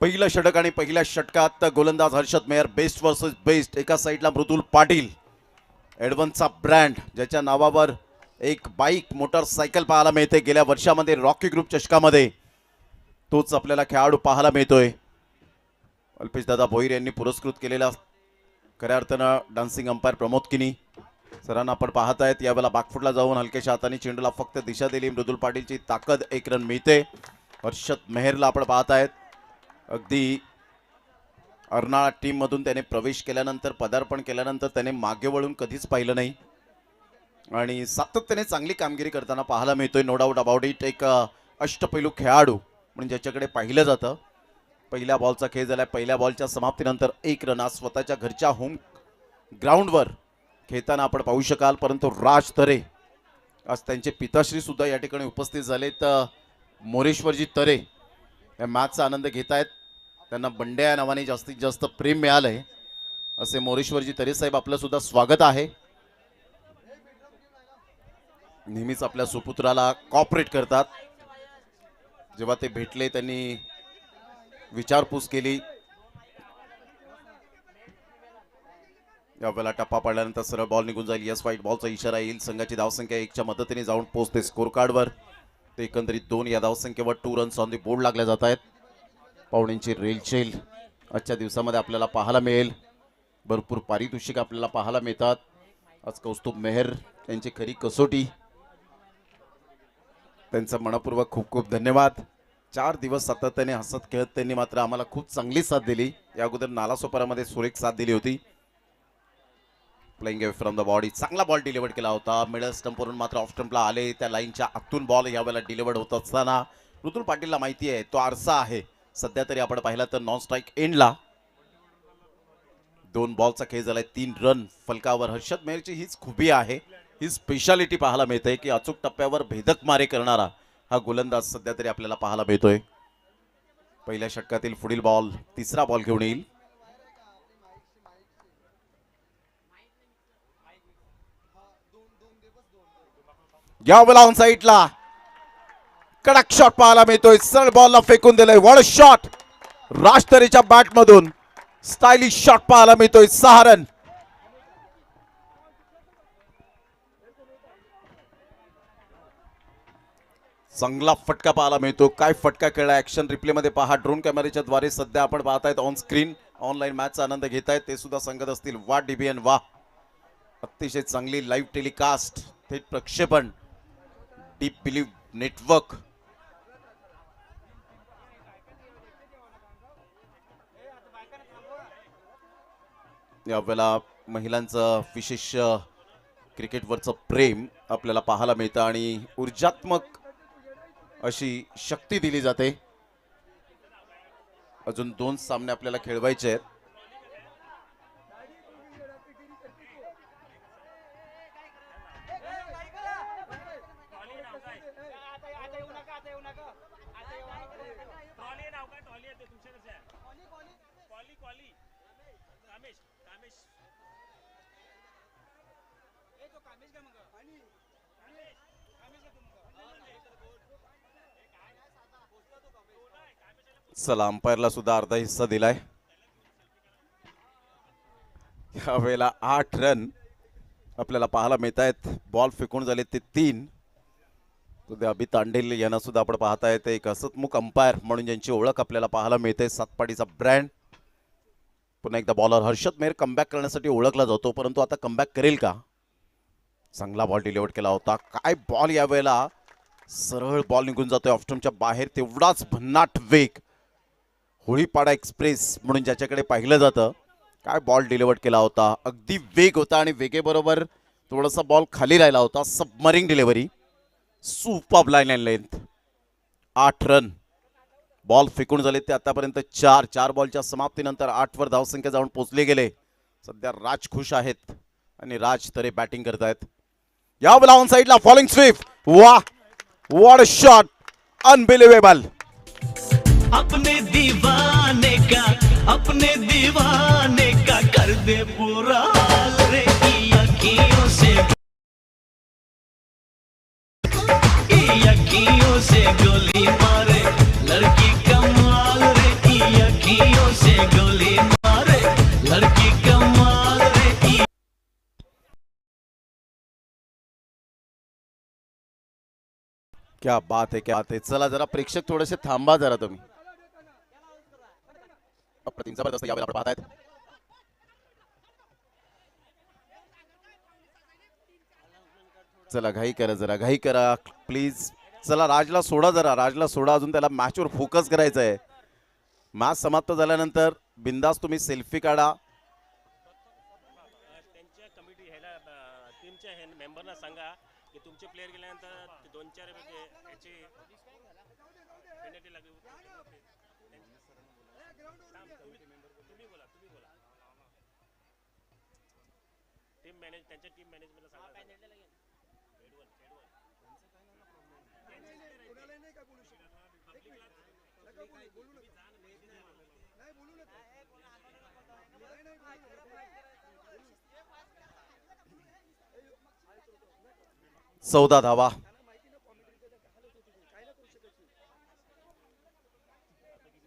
पहिलं षटक आणि पहिल्या षटकात गोलंदाज Harshad Mehar best versus best. एका साईडला मृदुल पाटील एडव्हान्सचा ब्रँड ज्याच्या नावावर एक बाईक मोटरसायकल पाहायला मिळते. गेल्या वर्षामध्ये रॉकी ग्रुप चषकामध्ये तोच आपल्याला खेळाडू पाहायला मिळतोय. अल्पेश दादा भोईर यांनी पुरस्कृत केलेला खऱ्या अर्थानं डान्सिंग अंपायर प्रमोद किनी सरांना आपण पाहत आहेत. यावेळेला बॅकफुटला जाऊन हलक्याशा हाताने चेंडूला फक्त दिशा दिली. मृदुल पाटीलची ताकद, 1 रन मिळते. हर्षद मेहरला आपण पाहत आहेत. अगदी अर्नाळा टीममधून त्याने प्रवेश केल्यानंतर, पदार्पण केल्यानंतर त्याने मागे वळून कधीच पाहिलं नाही आणि सातत्याने चांगली कामगिरी करताना पाहायला मिळतोय. No doubt about it. एक अष्टपैलू खेळाडू म्हणून ज्याच्याकडे पाहिलं जातं. पहिल्या बॉलचा खेळ झाला. पहिल्या बॉलच्या समाप्तीनंतर 1 रन आज स्वतःच्या घरच्या होम ग्राउंडवर खेळताना आपण पाहू शकाल. परंतु राज तरे आज त्यांचे पिताश्री सुद्धा या ठिकाणी उपस्थित झालेत. मोरेश्वरजी तरे या मॅचचा आनंद घेत आहेत. त्यांना बंड्या या नावाने जास्तीत जास्त प्रेम मिळालंय असे मोरेश्वरजी तरे साहेब आपलं सुद्धा स्वागत आहे. नेहमीच आपल्या सुपुत्राला कॉपरेट करतात. जेव्हा ते भेटले त्यांनी विचारपूस केली. यावेळेला टप्पा पडल्यानंतर सरळ बॉल निघून जाईल. यस वाईट बॉलचा इशारा येईल. संघाची धावसंख्या 1च्या मदतीने जाऊन पोहोचते स्कोर कार्डवर. ते एकंदरीत 2 या धावसंख्येवर 2 रन्स ऑन दी बोर्ड लागल्या जात आहेत. पाहुण्यांची रेलचेल आजच्या दिवसामध्ये आपल्याला पाहायला मिळेल. भरपूर पारितोषिक आपल्याला पाहायला मिळतात. आज कौस्तुभ मेहर यांची खरी कसोटी. त्यांचा मनपूर्वक खूप खूप धन्यवाद. 4 दिवस सातत्याने हसत खेळत त्यांनी मात्र आम्हाला खूप चांगली साथ दिली. या अगोदर नालासोपारामध्ये सुरेख साथ दिली होती. प्लेइंग फ्रॉम द बॉडी चांगला बॉल डिलिव्हर्ड केला होता. मिडल स्टंपवरून मात्र ऑफ स्टंपला आले. त्या लाईनच्या आतून बॉल यावेळेला डिलिव्हर्ड होत असताना मृदुल पाटीलला माहिती आहे तो आरसा आहे. सध्या तरी आपण पाहिला तर नॉन स्ट्राईक एंडला 2 बॉलचा खेळ झालाय. 3 रन फलकावर. हर्षद मेहरची हीच खूबी आहे, ही स्पेशालिटी पाहायला मिळते की अचूक टप्प्यावर भेदक मारे करणारा हा गोलंदाज सध्या तरी आपल्याला पाहायला मिळतोय. पहिल्या षटकातील पुढील बॉल, तिसरा बॉल घेऊन येईल. यावेळेला ऑन साईडला कडक शॉट पाहायला मिळतोय. सरळ बॉलला फेकून दिलंय. व्हॉट शॉट राज तरेच्या बॅट मधून. स्टायलिश शॉट पाहायला मिळतोय. 6 रन. चांगला फटका पाहायला मिळतो. काय फटका खेळला. ऍक्शन रिप्ले मध्ये पहा. ड्रोन कॅमेऱ्याच्या द्वारे सध्या आपण पाहतायत ऑन स्क्रीन. ऑनलाईन मॅचचा आनंद घेतायत ते सुद्धा सांगत असतील वा डीबीएन वा. अतिशय चांगली लाईव्ह टेलिकास्ट, थेट प्रक्षेपण, डीप बिलीव्ह नेटवर्क. यावेळेला महिलांचं विशेष क्रिकेटवरचं प्रेम आपल्याला पाहायला मिळतं आणि ऊर्जात्मक अशी शक्ती दिली जाते. अजून 2 सामने आपल्याला खेळवायचे आहेत. चला, अंपायरला सुद्धा अर्धा हिस्सा दिलाय. यावेळेला 8 रन आपल्याला पाहायला मिळत आहेत. बॉल फेकून झाले ते 3. अभि तांडेल यांना सुद्धा आपण पाहतायत. एक हसतमुख अंपायर म्हणून ज्यांची ओळख आपल्याला पाहायला मिळते. सातपाडीचा ब्रँड. पुन्हा एकदा बॉलर हर्षद मेहर कमबॅक करण्यासाठी ओळखला जातो, परंतु आता कमबॅक करेल का. चांगला बॉल डिलिव्हर्ड केला होता. काय बॉल. यावेळेला सरळ बॉल निघून जातोय ऑफस्टंपच्या बाहेर. तेवढाच भन्नाट वेग. होळीपाडा एक्सप्रेस म्हणून ज्याच्याकडे पाहिलं जातं. काय बॉल डिलिव्हर्ड केला होता. अगदी वेग होता आणि वेगेबरोबर थोडासा बॉल खाली राहिला होता. Submarine delivery. Superb line and length. 8 run. Ball फेकून झाले ते आतापर्यंत 4 बॉलच्या समाप्तीनंतर 8 वर धावसंख्या जाऊन पोहोचले गेले. सध्या राज खुश आहेत आणि राज तरे बॅटिंग करतायत. यावेळेला ऑन साईडला फॉलिंग स्वीप. वा, व्हाट अ शॉट. अनबिलीवेबल. अपने दीवाने का कर दे पूरा हाल रे. अखियों से गोली मारे लड़की कमाल रे. क्या बात आहे, क्या बात आहे. चला जरा प्रेक्षक थोडेसे थांबा जरा तुम्ही. अप्रतिम जबरदस्त यावेळेला आपण पाहतायत. चला घाई करा, जरा घाई करा प्लीज. चला राजला सोडा, जरा राजला सोडा, अजून त्याला मॅचवर फोकस करायचा आहे. मॅच समाप्त झाल्यानंतर बिंदास तुम्ही सेल्फी काढा. त्यांच्या कमिटी ह्याला टीमच्या मेंबरना सांगा की तुमचे प्लेयर गेल्यानंतर 2-4 याची पेनल्टी लागली. तुम्ही बोला त्यांच्या टीम मॅनेजमेंटला सांगा. चौदा धावा.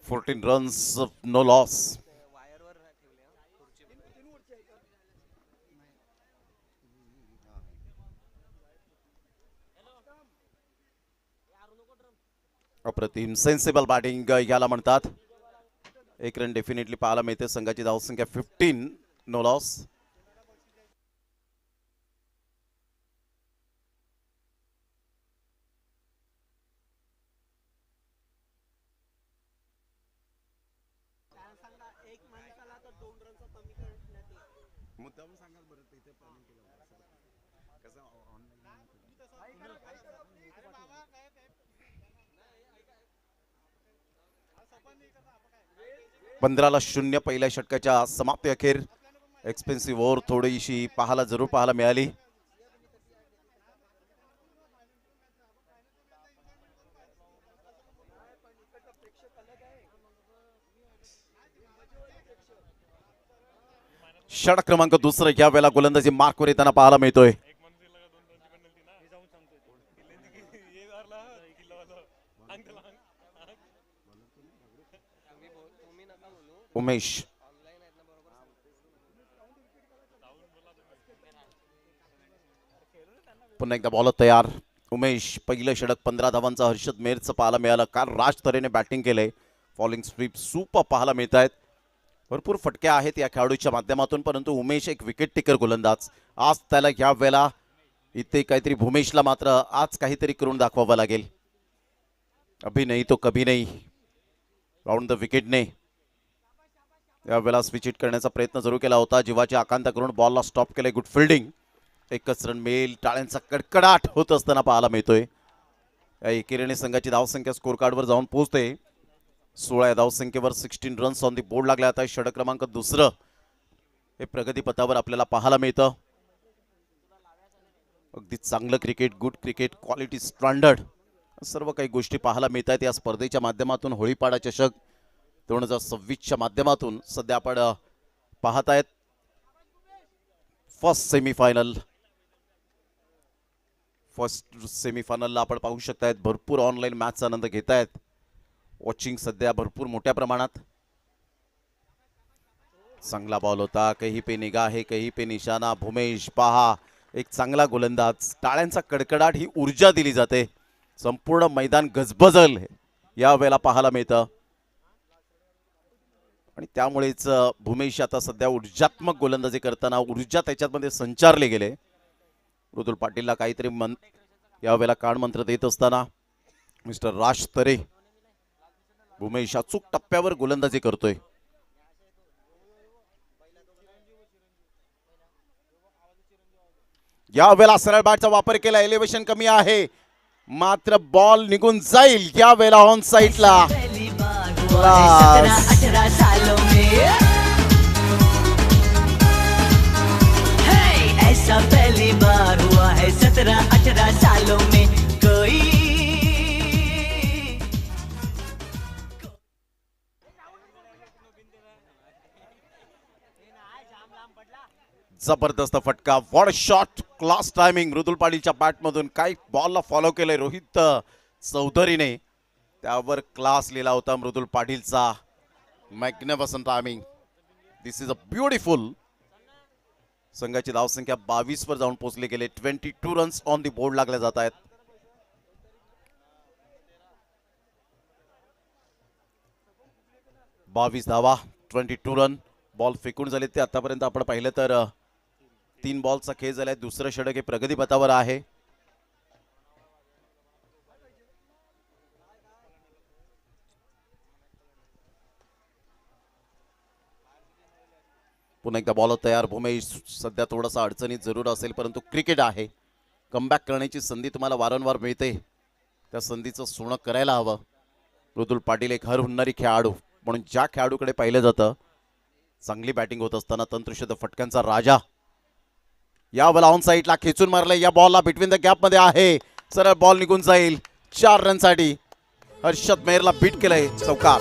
Fourteen runs, no loss. अप्रतिम सेन्सिबल बॅटिंग याला म्हणतात. एक रन डेफिनेटली पाहायला मिळते. संघाची धावसंख्या 15, नो लॉस. पंधराला 0 पहिल्या षटकाच्या समाप्ती अखेर एक्सपेन्सिव्ह ओव्हर थोडीशी जरूर पाहायला मिळाली. षटक क्रमांक 2 या वेळेला गोलंदाजी मार्कवर येताना पाहायला मिळतोय. उमेश पुन्हा एकदा बॉलर तयार. उमेश पहिलं षटक 15 धावांचा हर्षद मेहरचं पाहायला मिळालं. काल राज तरेने बॅटिंग केलंय. फॉलिंग स्वीप सुपर पाहायला मिळत आहेत. भरपूर फटक्या आहेत या खेळाडूच्या माध्यमातून, परंतु उमेश एक विकेट टेकर गोलंदाज. आज त्याला या वेळेला इथे काहीतरी भूमेशला मात्र आज काहीतरी करून दाखवावं लागेल. अभी नाही तो कभी नाही. राऊंड द विकेटने यावेळेला स्विच हिट करण्याचा प्रयत्न जरूर केला होता. जीवाची आकांक्षा करून बॉलला स्टॉप केले. Good fielding. एकच रन मिळेल. टाळ्यांचा कडकडाट होत असताना पाहायला मिळतोय. या एकेरीने संघाची धावसंख्या स्कोर कार्डवर जाऊन पोहोचते. 16 या धावसंख्येवर 16 रन्स ऑन दी बोर्ड लागले. आता षटक क्रमांक 2 हे प्रगतीपथावर आपल्याला पाहायला मिळतं. अगदी चांगलं cricket, good cricket, quality standard, सर्व काही गोष्टी पाहायला मिळत आहेत या स्पर्धेच्या माध्यमातून. होळीपाडा चषक 2026च्या माध्यमातून सध्या आपण पाहत आहेत फर्स्ट सेमीफायनलला आपण पाहू शकतायत. भरपूर ऑनलाईन मॅचचा आनंद घेत आहेत. वॉचिंग सध्या भरपूर मोठ्या प्रमाणात. चांगला बॉल होता. कहीं पे निगाह है कहीं पे निशाना. भूमेश पहा, एक चांगला गोलंदाज. टाळ्यांचा कडकडाट ही ऊर्जा दिली जाते. संपूर्ण मैदान गजबजल या वेळेला पाहायला मिळतं आणि त्यामुळेच भूमेश आता सध्या ऊर्जात्मक गोलंदाजी करताना ऊर्जा त्याच्यामध्ये संचारले गेले. मृदुल पाटीलला काहीतरी यावेळेला कानमंत्र देत असताना मिस्टर राज तरे. भूमेश अचूक टप्प्यावर गोलंदाजी करतोय. या वेळेला सरळ बॅटचा वापर केला. एलिव्हेशन कमी आहे मात्र बॉल निघून जाईल. या वेळेला ऑन साइडला 17-18 सालों में ऐसा पहली बार हुआ है 17-18 सालों में कोई. जबरदस्त फटका. व्हॉट शॉट, क्लास टायमिंग मृदुल पाटीलच्या बॅटमधून. काय बॉलला फॉलो केलंय रोहित चौधरीने. त्यावर क्लास लिहिला होता मृदुल पाटीलचा. Magnificent timing. This is a beautiful. संघाची धावसंख्या 22 वर जाऊन पोहोचले गेले. 22 रन्स ऑन दी बोर्ड लागले जात आहेत. 22 धावा, 22 रन. बॉल फेकून झाले ते आतापर्यंत आपण पाहिलं तर 3 बॉलचा खेळ झालाय. दुसरं षटक हे प्रगतीपथावर आहे. पुन्हा एकदा बॉल तयार. भूमेश सध्या थोडासा अडचणीत जरूर असेल, परंतु क्रिकेट आहे. कमबॅक करण्याची संधी तुम्हाला वारंवार मिळते, त्या संधीचं सोनं करायला हवं. मृदुल पाटील एक हर हुन्नरी खेळाडू म्हणून ज्या खेळाडूकडे पाहिलं जातं, चांगली बॅटिंग होत असताना तंत्रशुद्ध फटक्यांचा राजा. या बॉल ऑन साईडला खेचून मारले. या बॉलला बिटवीन द गॅप मध्ये आहे, सरळ बॉल निघून जाईल. 4 रनसाठी हर्षद मेहरला बीट केलंय. चौकार.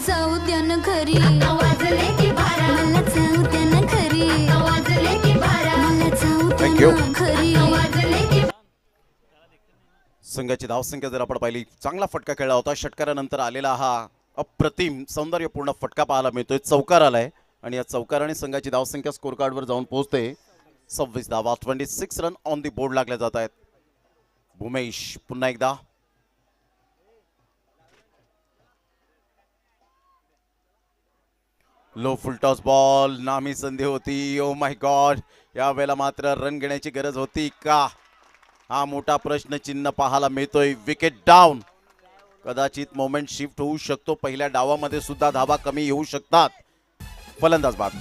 जाऊ द्या ना घरी, वाजले की बारा, मला जाऊ द्या ना घरी, वाजले की बारा, मला जाऊ द्या ना घरी, वाजले की. संघाची धावसंख्या जर आपण पाहिली, चांगला फटका खेळला होता. षटकारानंतर आलेला हा अप्रतिम सौंदर्यपूर्ण फटका पाहायला मिळतोय. चौकार आलाय आणि या चौकाराने संघाची धावसंख्या स्कोर कार्डवर जाऊन पोहोचते 26 धावा. 26 रन ऑन दी बोर्ड लागले जात आहेत. भूमेश पुन्हा एकदा. लो फुल टॉस बॉल, नामी संधी होती. ओ माय गॉड, या वेळेला मात्र रन घेण्याची गरज होती का, हा मोठा प्रश्न चिन्ह पाहायला मिळतोय. Wicket down. कदाचित मोमेंट शिफ्ट होऊ शकतो. पहिल्या डावामध्ये सुद्धा धावा कमी येऊ शकतात. फलंदाज बाद.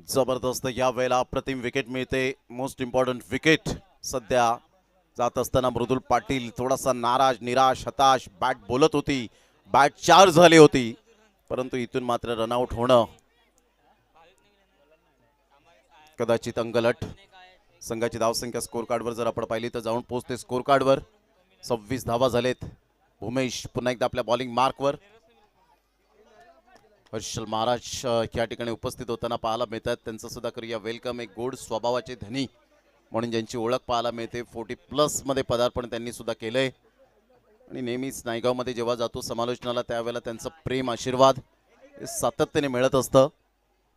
जबरदस्त या वेळेला अप्रतिम विकेट मिळते. Most important wicket. सध्या जात असताना मृदुल पाटील थोडासा नाराज, निराश, हताश. बॅट बोलत होती, बॅट 4 झाली होती, परंतु इथून मात्र रनआउट होणं कदाचित अंगलट. संघाची धावसंख्या स्कोर कार्डवर जर आपण पाहिली तर जाऊन पोहोचते स्कोर कार्डवर. 26 धावा झालेत. भूमेश पुन्हा एकदा आपल्या बॉलिंग मार्कवर. हर्षल महाराज या ठिकाणी उपस्थित होताना पाहायला मिळतात. त्यांचं सुद्धा करूया वेलकम. एक गोड स्वभावाचे धनी म्हणून ज्यांची ओळख पाहायला मिळते. 40+ मध्ये पदार्पण त्यांनी सुद्धा केलंय आणि नेहमीच नायगावमध्ये जेव्हा जातो समालोचनाला, त्यावेळेला त्यांचं प्रेम, आशीर्वाद हे सातत्याने मिळत असतं.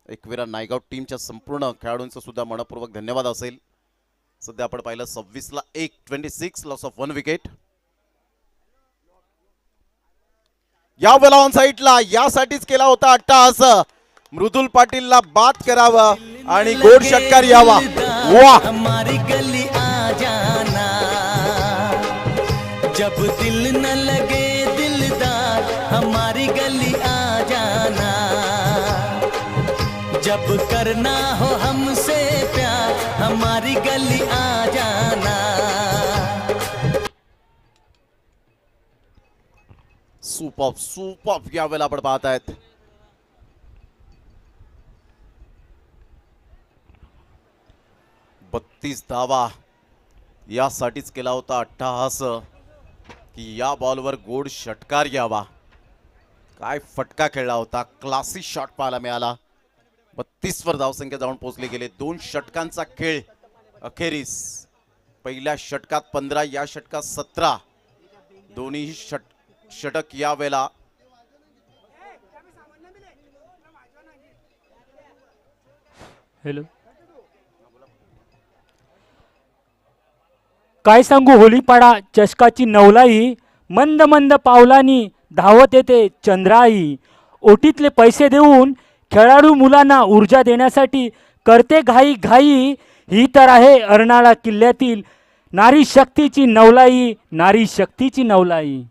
एकविरा नायगाव टीमच्या संपूर्ण खेळाडूंचं सुद्धा मनपूर्वक धन्यवाद असेल. सध्या आपण पाहिलं 26 ला 1, 26 लॉस ऑफ 1 विकेट. या वेळेला ऑन साईडला यासाठीच केला होता अट्टहास. मृदुल पाटीलला बाद करावं आणि गोड षटकार यावा. वा, हमारी गली आ जाना, जब दिल न लगे दिलदार, हमारी गली आ जाना, जब करना हो हमसे प्यार, हमारी गली आ जाना. सुपर या वेळेला आपण पाहत आहेत. बत्तीस धावा यासाठीच केला होता अट्टहास की या बॉलवर गोड षटकार यावा. काय फटका खेळला होता. क्लासी शॉट पाहायला मिळाला. 32 वर धावसंख्या जाऊन पोहोचले गेले. 2 षटकांचा खेळ अखेरीस. पहिल्या षटकात 15, या षटकात 17. दोन्ही षटक या वेळेला हॅलो, काय सांगू, होलीपाडा चषकाची नवलाई मंद मंद पावलांनी धावत येते चंद्राई. ओटीतले पैसे देऊन खेळाडू मुलांना ऊर्जा देण्यासाठी करते घाई घाई. ही तर आहे अर्नाळा किल्ल्यातील नारी शक्तीची नवलाई, नारी शक्तीची नवलाई.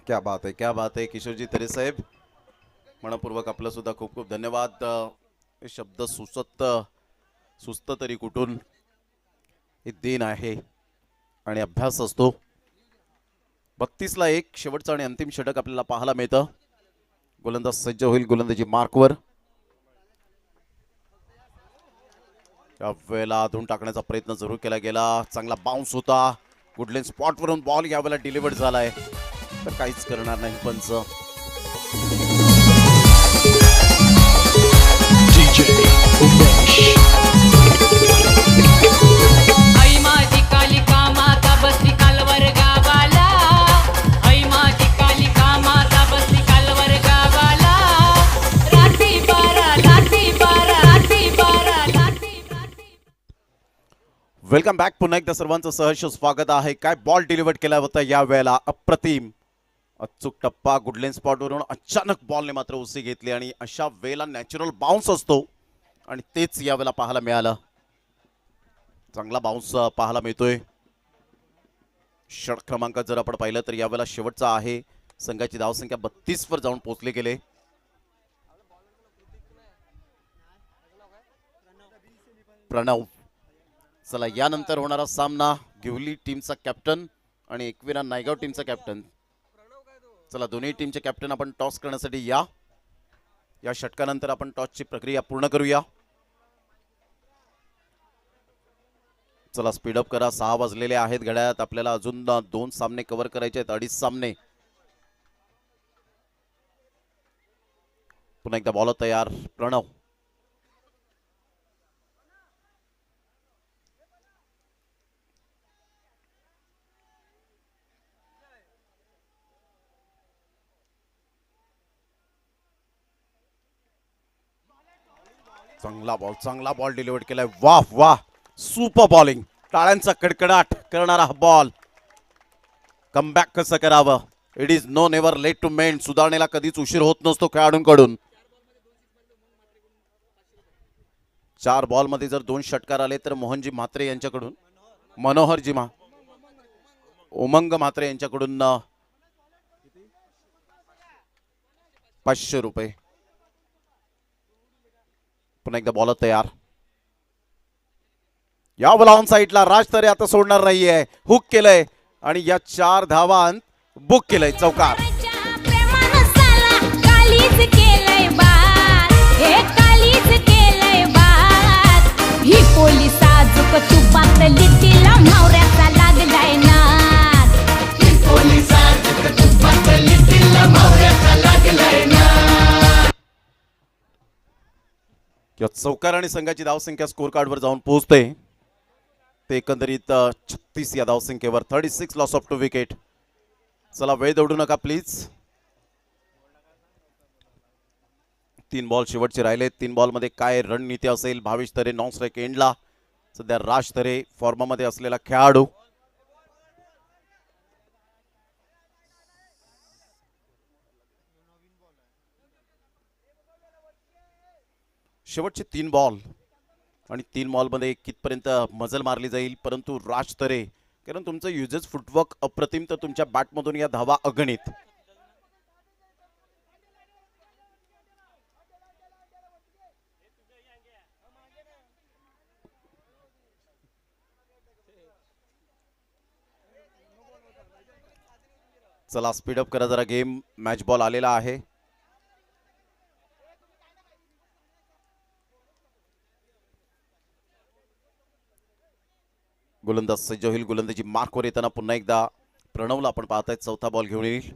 क्या बात है, क्या बात है. किशोरजी तरे साहेब, मनपूर्वक आपलं सुद्धा खूप खूप धन्यवाद. हे शब्द सुस्त तरी कुठून, हे देण आहे आणि अभ्यास असतो. 32 ला 1 शेवटचं आणि अंतिम षटक आपल्याला पाहायला मिळतं. गोलंदाज सज्ज होईल गोलंदाजी मार्कवर. या वेळेला धुवून टाकण्याचा प्रयत्न जरूर केला गेला. चांगला बाउन्स होता. गुडलेन स्पॉटवरून बॉल यावेळेला डिलिव्हर्ड झालाय, तर काहीच करणार नाही पंच. आई माझी कालिका माता बसली कालवर गावाला. आई माझी कालिका माता बसली कालवर गावाला. रात्री बारा रात्री बारा रात्री बारा रात्री रात्री. Welcome back. पुन्हा एकदा सर्वांचं सहर्ष स्वागत आहे. काय बॉल डिलिव्हर्ड केला होता या वेळेला, अप्रतिम अचूक टप्पा. गुडलेन स्पॉटवरून अचानक बॉलने मात्र उसळी घेतली आणि अशा वेळेला नॅचरल बाउन्स असतो आणि तेच यावेळेला पाहायला मिळालं. चांगला बाउन्स पाहायला मिळतोय. षट क्रमांक जर आपण पाहिलं तर यावेळेला शेवटचा आहे. संघाची धावसंख्या 32 वर जाऊन पोहोचले गेले. प्रणव. चला यानंतर होणारा सामना गिवली टीमचा कॅप्टन आणि एकविरा नायगाव टीमचा कॅप्टन. चला दोन्ही टीमचे कॅप्टन आपण टॉस करण्यासाठी या षटकानंतर आपण टॉसची प्रक्रिया पूर्ण करूया. चला स्पीडअप करा. 6 वाजलेले आहेत घड्याळात. आपल्याला अजून 2 सामने कव्हर करायचे आहेत, 2.5 सामने. पुन्हा एकदा बॉल तयार. प्रणव. चांगला बॉल डिलिव्हर्ड केलाय. वाह वाह, सुपर बॉलिंग. टाळ्यांचा कडकडाट करणारा हा बॉल. कमबॅक कसं करावं. It is no never late to mend. सुधारणेला कधीच उशीर होत नसतो खेळाडूंकडून. 4 बॉलमध्ये जर 2 षटकार आले तर मोहनजी म्हात्रे यांच्याकडून, मनोहरजी उमंग म्हात्रे यांच्याकडून 500 रुपये. पुन्हा एकदा बॉल तयार. या बॉल ऑन साईडला. राज तरे आता सोडणार नाहीये. हुक केलंय आणि या 4 धावांत बुक केलंय चौकार. कालीच केलंय बात, हे कालीच केलंय बात. ही पोलीस साजूक तुपात लिटीला मावऱ्याचा लागलाय नाद. ही पोलीस साजूक तुपात लिटीला मावऱ्याचा लागलाय नाद. या चौकार आणि संघाची धावसंख्या स्कोर कार्डवर जाऊन पोहोचते. ते एकंदरीत 36 या धावसंख्येवर. 36 लॉस ऑफ 2 विकेट. चला वेळ दौडू नका प्लीज. 3 बॉल शेवटचे राहिले. 3 बॉलमध्ये काय रणनीती असेल. भावेश तरे नॉन स्ट्राईक एंडला. सध्या राज तरे फॉर्मामध्ये असलेला खेळाडू. शेवटचे 3 बॉल आणि 3 बॉलमध्ये कितपर्यंत मजल मारली जाईल. परंतु राज तरे, कारण तुमचं युजेस फुटवर्क अप्रतिम, तर तुमच्या बॅटमधून या धावा अगणित. चला स्पीडअप करा जरा गेम. मॅच बॉल आलेला आहे. गोलंदाज सज्ज होईल. गोलंदाजी मार्कवर येताना पुन्हा एकदा प्रणवला आपण पाहताय. चौथा बॉल घेऊन येईल.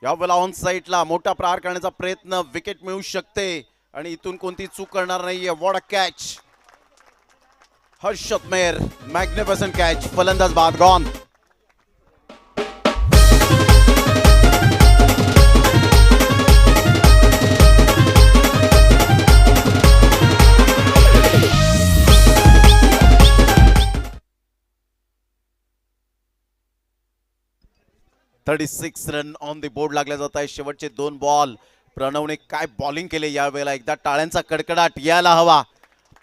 यावेळेला ऑन साईडला मोठा प्रहार करण्याचा प्रयत्न. विकेट मिळू शकते आणि इथून कोणती चूक करणार नाहीये. What a catch. Harshad Mehar, magnificent catch. फलंदाज बाद gone. Run on the board लागल्या जात आहे. शेवटचे 2 बॉल. प्रणवने काय बॉलिंग केले यावेळेला. एकदा टाळ्यांचा कडकडाट यायला हवा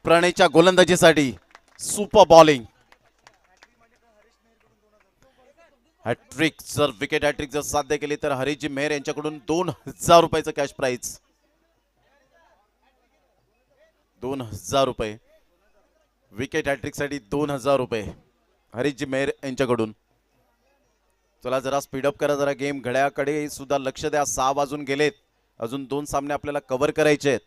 प्रणयच्या गोलंदाजीसाठी. Super bowling. हॅट्रिक जर विकेट हॅट्रिक जर साध्य केली तर हरीजी मेहर यांच्याकडून 2000 रुपयाचं कॅश प्राइज. ₹2000. विकेट हॅट्रिकसाठी ₹2000 हरीशजी मेहर यांच्याकडून. चला जरा स्पीडअप करा, जरा गेम घड्याकडे सुद्धा लक्ष द्या. 6 वाजून गेलेत, अजून 2 सामने आपल्याला कव्हर करायचे आहेत.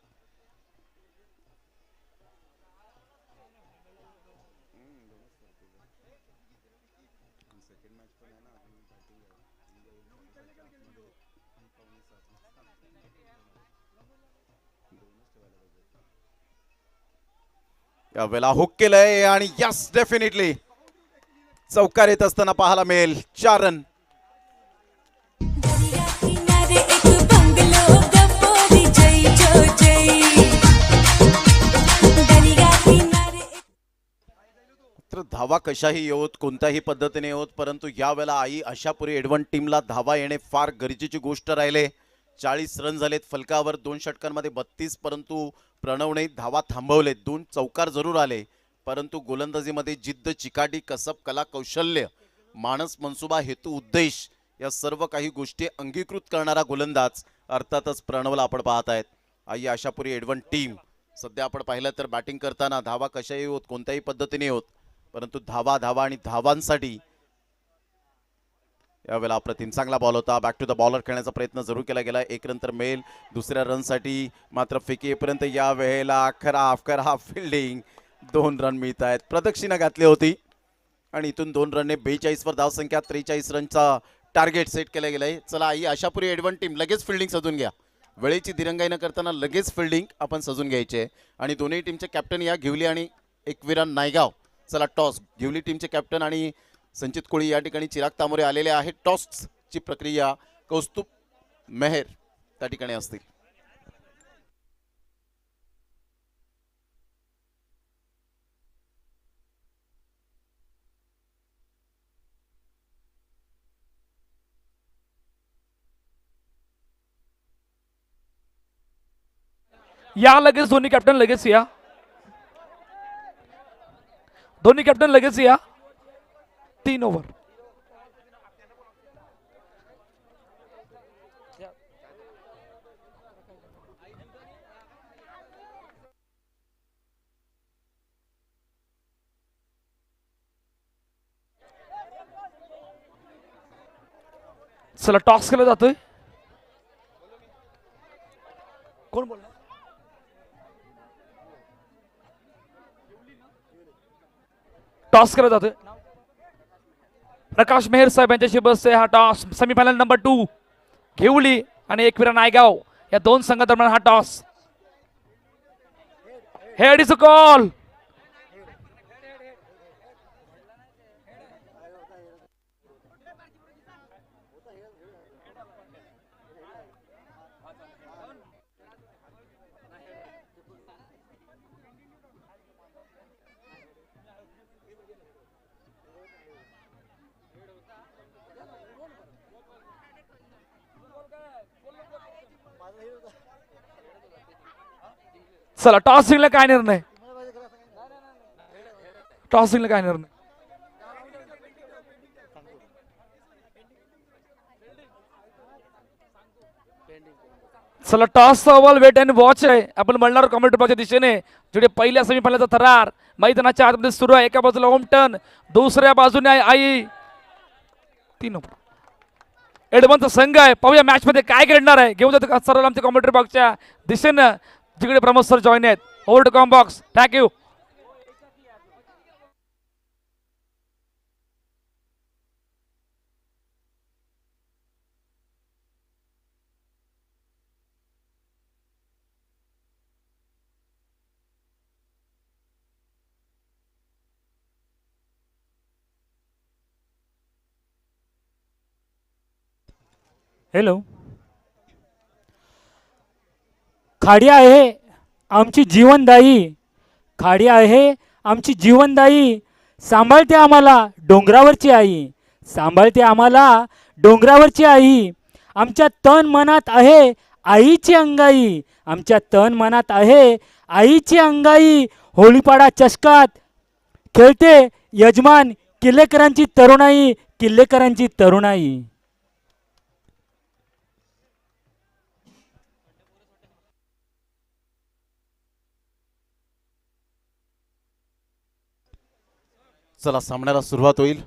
यावेळेला हुक केलंय आणि यस डेफिनेटली चौकार येत असताना पाहायला मिळेल. 4 रन. तर धावा कशाही येवोत, कोणत्याही पद्धतीने येवोत, परंतु यावेळेला आई आशापुरी एडवन टीमला धावा येणे फार गरजेची गोष्ट राहिले. 40 रन झालेत फलकावर 2 षटकांमध्ये 32, परंतु प्रणवने धावा थांबवलेत. 2 चौकार जरूर आले, परंतु गोलंदाजीमध्ये जिद्द, चिकाटी, कसब, कला, कौशल्य, मानस, मनसुबा, हेतू, उद्देश या सर्व काही गोष्टी अंगीकृत करणारा गोलंदाज अर्थातच प्रणवला आपण पाहत आहेत. आई आशापुरी एडवन टीम सध्या आपण पाहिलं तर बॅटिंग करताना धावा कशाही होत, कोणत्याही पद्धतीने होत, परंतु धावा धावा आणि धावांसाठी यावेळेला अप्रतिम चांगला बॉल होता. बॅक टू द बॉलर खेळण्याचा प्रयत्न जरूर केला गेला. 1 रन तर मिळेल. दुसऱ्या रनसाठी मात्र फेकी येईपर्यंत या वेळेला खराब फिल्डिंग. 2 रन मिळत आहेत. प्रदक्षिणा घातली होती आणि इथून 2 रनने 42 वर धावसंख्या, 43 रनचा टार्गेट सेट केलं गेलंय. चला आई आशापुरी एडवन टीम लगेच फिल्डिंग सजून घ्या. वेळेची दिरंगाई न करताना लगेच फिल्डिंग आपण सजून घ्यायची आहे. आणि दोन्ही टीमचे कॅप्टन या घेवली आणि एकविरा नायगाव. चला टॉस. घेवली टीमचे कॅप्टन आणि संचित कोळी या ठिकाणी चिराग तामोरे आलेले आहेत. टॉसची प्रक्रिया कौस्तुभ मेहर त्या ठिकाणी असतील. या लगेच दोन्ही कॅप्टन लगेच या. दोन्ही कॅप्टन लगेच या. 3 ओव्हर. चला टॉस केला जातोय. कोण बोलला? टॉस केला जातोय. प्रकाश मेहर साहेब यांच्याशी बसते हा टॉस. सेमीफायनल नंबर 2 घेवली आणि एकविरा नायगाव या 2 संघादरम्यान हा toss. Head is a call. चला टॉस जिंकला काय निर्णय? टॉस जिंकला काय निर्णय? चला टॉसचा अहवाल वेट अँड वॉच आहे. आपण म्हणणार कॉमेंट्री बॉक्सच्या दिशेने जेवढे पहिल्या सेमीफायनलचा थरार मैदानाच्या आतमध्ये सुरू आहे. एका बाजूला होम टर्न, दुसऱ्या बाजूने आई. 3 ओव्हर. एडवनचा संघ आहे. पाहूया मॅच मध्ये काय घडणार आहे. घेऊन जातो सरळ आमच्या कॉमेंट्री बॉक्सच्या दिशेनं जिकडे प्रमोद सर जॉईन आहेत. Over to com box. Thank you. Hello. खाडी आहे आमची जीवनदायी. खाडी आहे आमची जीवनदायी. सांभाळते आम्हाला डोंगरावरची आई. सांभाळते आम्हाला डोंगरावरची आई. आमच्या तन मनात आहे आईची अंगाई. आमच्या तन मनात आहे आईची अंगाई. होळीपाडा चषकात खेळते यजमान किल्लेकरांची तरुणाई. किल्लेकरांची तरुणाई. चला सामन्याला सुरुवात होईल.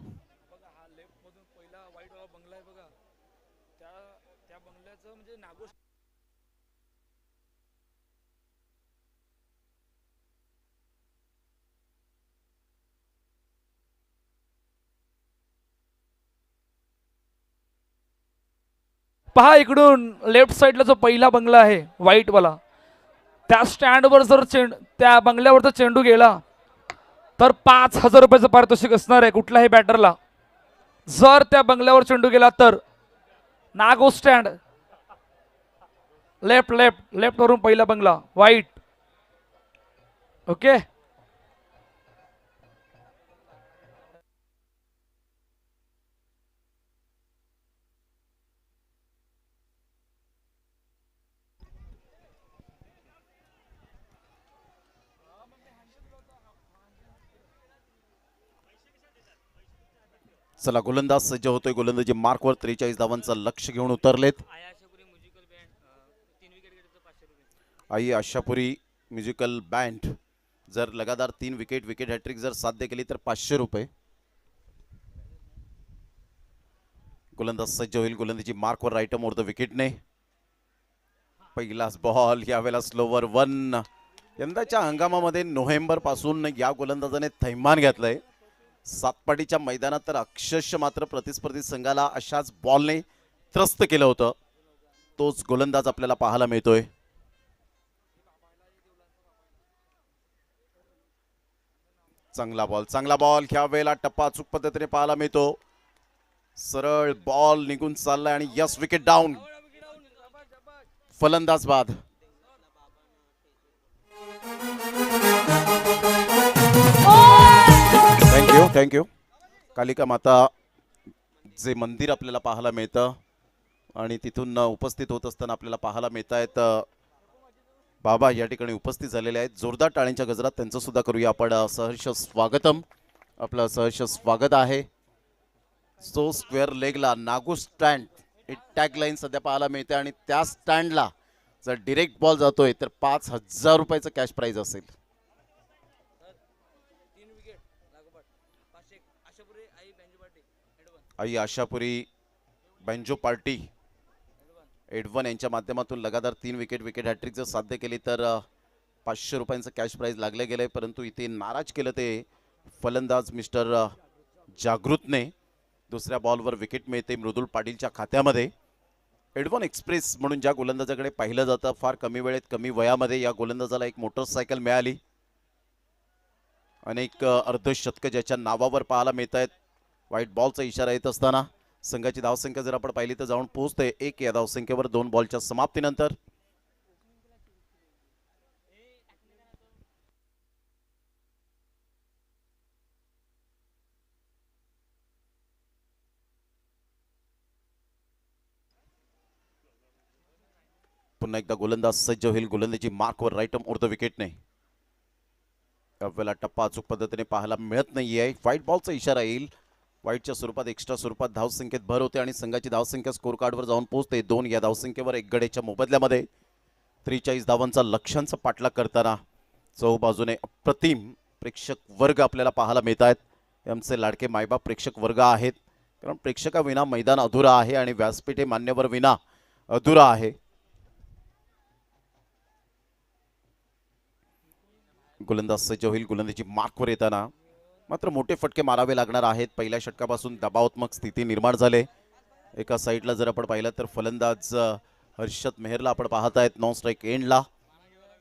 पहा इकडून लेफ्ट साईडला जो पहिला बंगला आहे व्हाईट वाला, त्या स्टँडवर जर त्या बंगल्यावर जर चेंडू गेला तर 5,000 रुपयाचं पारितोषिक असणार आहे कुठल्याही बॅटरला. जर त्या बंगल्यावर चेंडू गेला तर नागो स्टँड लेफ्ट लेफ्ट लेफ्ट वरून पहिला बंगला व्हाईट. ओके, चला गोलंदाज सज्ज होतोय. गोलंदाजी मार्कवर 43 धावांचं लक्ष घेऊन उतरलेत. आई आशापुरी म्युझिकल बँड जर लगातार 3 विकेट हॅट्रिक जर साध्य केली तर 500 रुपये. गोलंदाज सज्ज होईल. गोलंदाजी मार्कवर राईट मोर द विकेटने. पहिलाच बॉल यावेळेला स्लोवर 1. यंदाच्या हंगामामध्ये नोव्हेंबर पासून या गोलंदाजाने थैमान घातलंय. सातपाडीच्या मैदानात तर अक्षरशः मात्र प्रतिस्पर्धी संघाला अशाच बॉलने त्रस्त केलं होतं. तोच गोलंदाज आपल्याला पाहायला मिळतोय. चांगला बॉल ह्या वेळेला टप्पा अचूक पद्धतीने पाहायला मिळतो. सरळ बॉल निघून चाललाय आणि यस विकेट डाऊन. फलंदाज बाद. थँक्यू. कालिका माता जे मंदिर आपल्याला पाहायला मिळतं आणि तिथून उपस्थित होत असताना आपल्याला पाहायला मिळत आहेत बाबा या ठिकाणी उपस्थित झालेले आहेत. जोरदार टाळ्यांच्या गजरात त्यांचं सुद्धा करूया आपण सहर्ष स्वागतम. आपलं सहर्ष स्वागत आहे. सो स्क्वेअर लेगला नागू स्टँड एक टॅगलाईन सध्या पाहायला मिळते आणि त्या स्टँडला जर डिरेक्ट बॉल जातोय तर 5,000 रुपयाचं कॅश प्राइज असेल. आई आशापुरी बँजो पार्टी एडवन यांच्या माध्यमातून लगातार 3 विकेट हॅट्रिक जर साध्य केली तर 500 रुपयांचं कॅश प्राइज लागले गेले. परंतु इथे नाराज केलं ते फलंदाज मिस्टर जागृतने. दुसऱ्या बॉलवर विकेट मिळते मृदुल पाटीलच्या खात्यामध्ये. एडवन एक्सप्रेस म्हणून ज्या गोलंदाजाकडे पाहिलं जातं फार कमी वेळेत कमी वयामध्ये या गोलंदाजाला एक मोटरसायकल मिळाली. अनेक अर्धशतकं ज्याच्या नावावर पाहायला मिळत आहेत. व्हाईट बॉलचा इशारा येत असताना संघाची धावसंख्या जर आपण पाहिली तर जाऊन पोहोचते 1 या धावसंख्येवर 2 बॉलच्या समाप्तीनंतर. पुन्हा एकदा गोलंदाज सज्ज होईल. गोलंदाजी मार्कवर राईट ओव्हर द विकेटने. यावेळेला टप्पा अचूक पद्धतीने पाहायला मिळत नाहीये. व्हाईट बॉलचा इशारा येईल. व्हाईटच्या स्वरूपात एक्स्ट्रा स्वरूपात धावसंख्येत भर होते आणि संघाची धावसंख्या स्कोर कार्डवर जाऊन पोहोचते 2 या धावसंख्येवर 1 गडेच्या मोबदल्यामध्ये. 43 धावांचा लक्ष्यांचा पाठलाग करताना चौबाजूने अप्रतिम प्रेक्षक वर्ग आपल्याला पाहायला मिळत आहेत. आमचे लाडके मायबाप प्रेक्षक वर्ग आहेत. कारण प्रेक्षकाविना मैदान अधुरा आहे आणि व्यासपीठ हे मान्यवर विना अधुरा आहे. गोलंदाज सज्ज होईल. गोलंदाजी मार्कवर येताना मात्र मोठे फटके मारावे लागणार आहेत. पहिल्या षटकापासून दबावात्मक स्थिती निर्माण झाले. एका साईडला जर आपण पाहिलं तर फलंदाज हर्षद मेहरला आपण पाहत आहेत नॉन स्ट्राईक एंडला.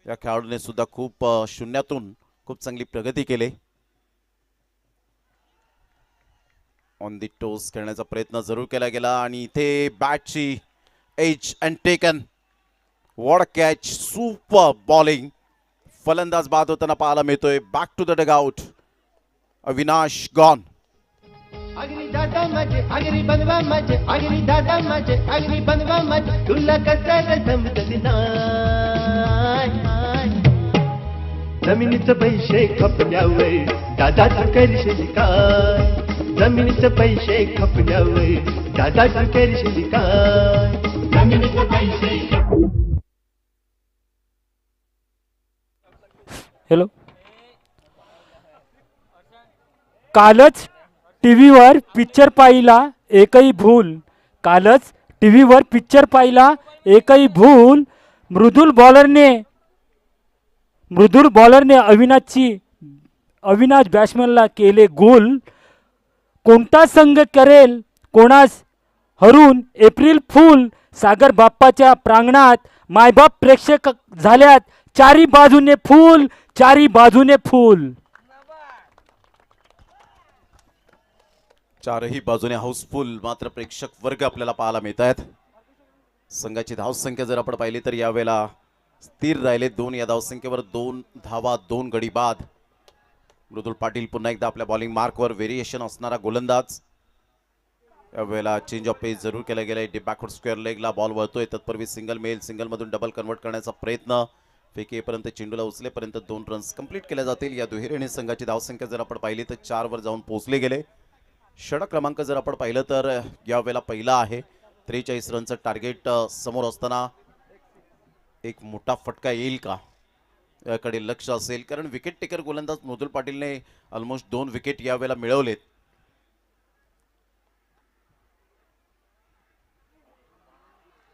या खेळाडूने सुद्धा खूप शून्यातून खूप चांगली प्रगती केली. ऑन दी टोस खेळण्याचा प्रयत्न जरूर केला गेला आणि इथे बॅटची edge and taken. What catch. Super bowling. फलंदाज बाद होताना पाहायला मिळतोय. Back to the dugout. Avinash gone. Agni दादा माझे अग्नि बनवा माझे अग्नि दादा माझे अग्नि बनवा माझे तुला कसाला जमतली नाही. जमिनीचे पैसे खपल्यावर दादा तू करशील काय. जमिनीचे पैसे खपल्यावर दादा तू करशील काय. जमिनीचे पैसे. हॅलो. कालच टीव्हीवर पिक्चर पाहिला एकही भूल. कालच टीव्हीवर पिक्चर पाहिला एकही भूल. मृदुल बॉलरने अविनाश बॅट्समॅनला केले गोल. कोणता संघ करेल कोणास हरून एप्रिल फूल. सागर बाप्पाच्या प्रांगणात मायबाप प्रेक्षक झाल्यात चारी बाजूने फूल, चारी बाजूने फूल. चारही बाजूने हाऊसफुल मात्र प्रेक्षक वर्ग आपल्याला पाहायला मिळत आहेत. संघाची धावसंख्या जर आपण पाहिली तर यावेळेला स्थिर राहिले 2 या धावसंख्येवर 2 धावा 2 गडी बाद. मृदुल पाटील पुन्हा एकदा आपल्या बॉलिंग मार्कवर व्हेरिएशन असणारा गोलंदाज. यावेळेला चेंज ऑफ पेस जरूर केला गेलाय. डीप बॅकवर्ड स्क्वेअर लेगला बॉल वळतोय. तत्पूर्वी सिंगल मेल सिंगलमधून डबल कन्वर्ट करण्याचा प्रयत्न. फेकीपर्यंत चेंडूला उचलेपर्यंत 2 रन्स कंप्लीट केल्या जातील. या दुहेरीने संघाची धावसंख्या जर आपण पाहिली तर 4 वर जाऊन पोहोचले गेले. षटक क्रमांक जर आपण पाहिलं तर यावेळेला पहिला आहे. 43 रनचं टार्गेट समोर असताना एक मोठा फटका येईल का याकडे लक्ष असेल, कारण विकेट टेकर गोलंदाज मृदुल पाटीलने ऑलमोस्ट 2 विकेट यावेळेला मिळवलेत.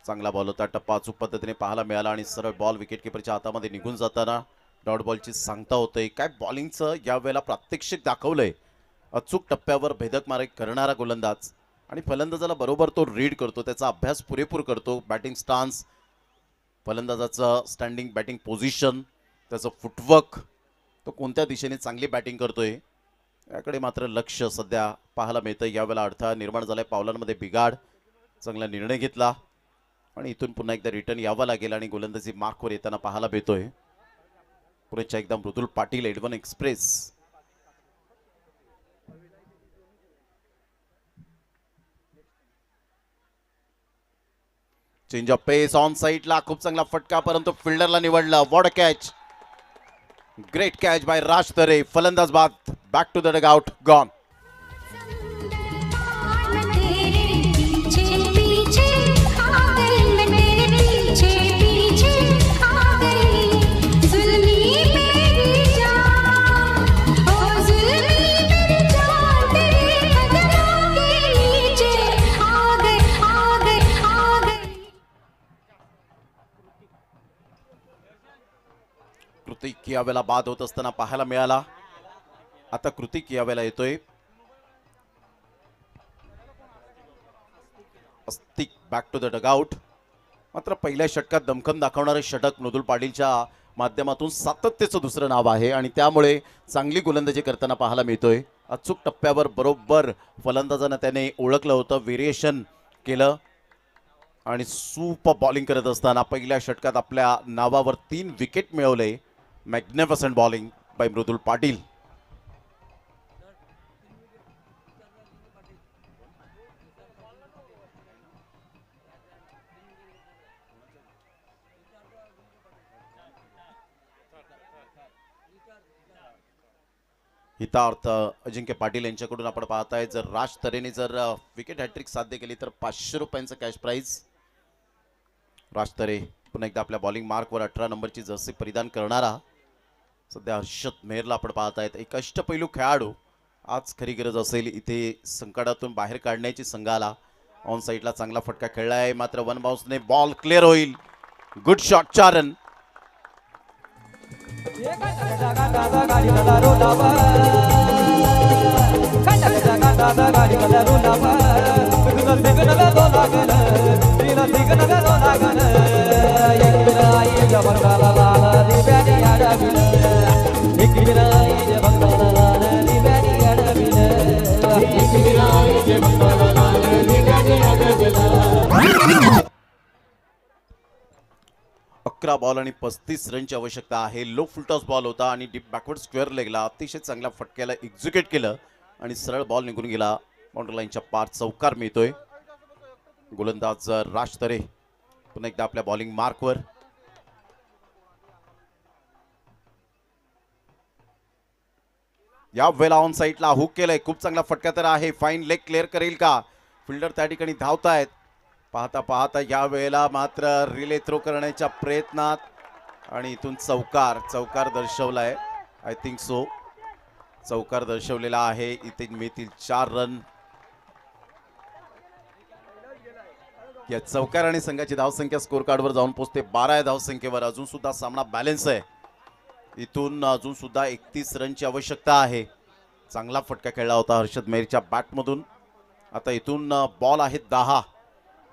चांगला बॉल होता. टप्पा अचूक पद्धतीने पाहायला मिळाला आणि सरळ बॉल विकेटकीपरच्या हातामध्ये निघून जाताना डॉट बॉलची सांगता होते. काय बॉलिंगचं यावेळेला प्रात्यक्षिक दाखवलंय. अचूक टप्प्यावर भेदक मारे करणारा गोलंदाज आणि फलंदाजाला बरोबर तो रीड करतो. त्याचा अभ्यास पुरेपूर करतो. बॅटिंग स्टान्स, फलंदाजाचं स्टँडिंग बॅटिंग पोझिशन, त्याचं फुटवर्क, तो कोणत्या दिशेने चांगली बॅटिंग करतोय याकडे मात्र लक्ष सध्या पाहायला मिळतं. यावेळेला अडथळा निर्माण झालाय. पावलांमध्ये बिघाड. चांगला निर्णय घेतला आणि इथून पुन्हा एकदा रिटर्न यावं लागेल आणि गोलंदाजी मार्कवर येताना पाहायला मिळतोय. पुरेच्या एकदा मृदुल पाटील एडवन express. Change of pace on साइडला खूप चांगला फटका, परंतु फिल्डरला निवडला. What a catch. Great catch by Raj Tare. फलंदाज बाद. Back to the dugout. Gone. Kritik यावेळेला बाद होत असताना पाहायला मिळाला. आता कृतिक यावेळेला येतोय. Astik back to the dugout. मात्र पहिल्या षटकात दमखम दाखवणारे षटक मृदुल पाटीलच्या माध्यमातून सातत्याचं दुसरं नाव आहे आणि त्यामुळे चांगली गोलंदाजी करताना पाहायला मिळतोय. अचूक टप्प्यावर बरोबर फलंदाजानं त्याने ओळखलं होतं, व्हेरिएशन केलं आणि सुपर बॉलिंग करत असताना पहिल्या षटकात आपल्या नावावर 3 विकेट मिळवले. मॅग्निफिसंट बॉलिंग बाय मृदुल पाटील. हितार्थ अजिंक्य पाटील यांच्याकडून आपण पाहताय. जर राज तरेने जर विकेट हॅट्रिक साध्य केली तर 500 रुपयांचं कॅश प्राइज. राज तरे पुन्हा एकदा आपल्या बॉलिंग मार्कवर 18 नंबरची जर्सी परिधान करणारा. सध्या हर्षद मेहरला आपण पाहतायत. एक अष्टपैलू खेळाडू. आज खरी गरज असेल इथे संकटातून बाहेर काढण्याची संघाला. ऑन साईडला चांगला फटका खेळला आहे, मात्र वन बाउन्सने बॉल क्लिअर होईल. Good shot. 4 रन. अकरा बॉल आणि 35 रनची आवश्यकता आहे. लो फुलटॉस बॉल होता आणि डीप बॅकवर्ड स्क्वेअर लेगला अतिशय चांगल्या फटक्याला एक्झिक्यूट केलं आणि सरळ बॉल निघून गेला. बाउंड्री लाईनच्या पार चौकार मिळतोय. गोलंदाज राज तरे पुन्हा एकदा आपल्या बॉलिंग मार्कवर. या वेळेला ऑन साईडला हुक केलंय. खूप चांगला फटका तर आहे. फाईन लेग क्लिअर करेल का. फिल्डर त्या ठिकाणी धावतायत. पाहता पाहता या वेळेला मात्र रिले थ्रो करण्याच्या प्रयत्नात आणि इथून चौकार दर्शवलाय. आय थिंक सो चौकार दर्शवलेला आहे. इथे मिळतील 4 रन. या चौकार आणि संघाची धावसंख्या स्कोर कार्डवर जाऊन पोहोचते 12 या धावसंख्येवर. अजून सुद्धा सामना बॅलन्स आहे. इथून अजून सुद्धा 31 रनची आवश्यकता आहे. चांगला फटका खेळला होता हर्षद मेहरच्या बॅटमधून. आता इथून बॉल आहेत 10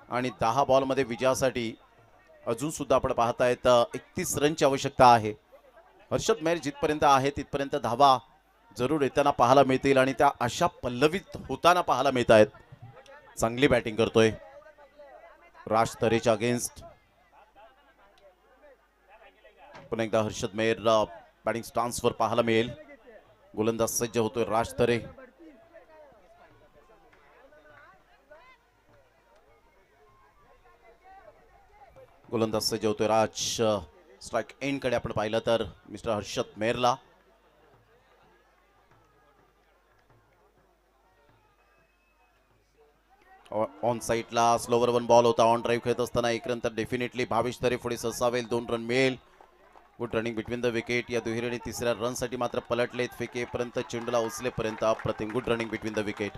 आणि 10 बॉलमध्ये विजयासाठी अजून सुद्धा आपण पाहतायत 31 रनची आवश्यकता आहे. हर्षद मेहर जिथपर्यंत आहे तिथपर्यंत धावा जरूर येताना पाहायला मिळतील आणि त्या अशा पल्लवित होताना पाहायला मिळत आहेत. चांगली बॅटिंग करतोय राज तरेच्या अगेन्स्ट. पुन्हा एकदा हर्षद मेहर बॅटिंग स्टान्सवर पाहायला मिळेल. गोलंदाज सज्ज होतोय राज तरे. गोलंदाज सज्ज होतोय राज. स्ट्राईक एंड कडे आपण पाहिलं तर मिस्टर हर्षद मेहरला. ऑन साईडला स्लोवर 1 बॉल होता. ऑन ड्राईव्ह खेळत असताना एक रन तर डेफिनेटली भावेश तरे पुढे ससावेल. 2 रन मिळेल. Good running between the wicket. या दुहेरीने तिसऱ्या रनसाठी मात्र पलटलेत. फेकेपर्यंत चेंडूला उचलेपर्यंत अप्रतिम good running between the wicket.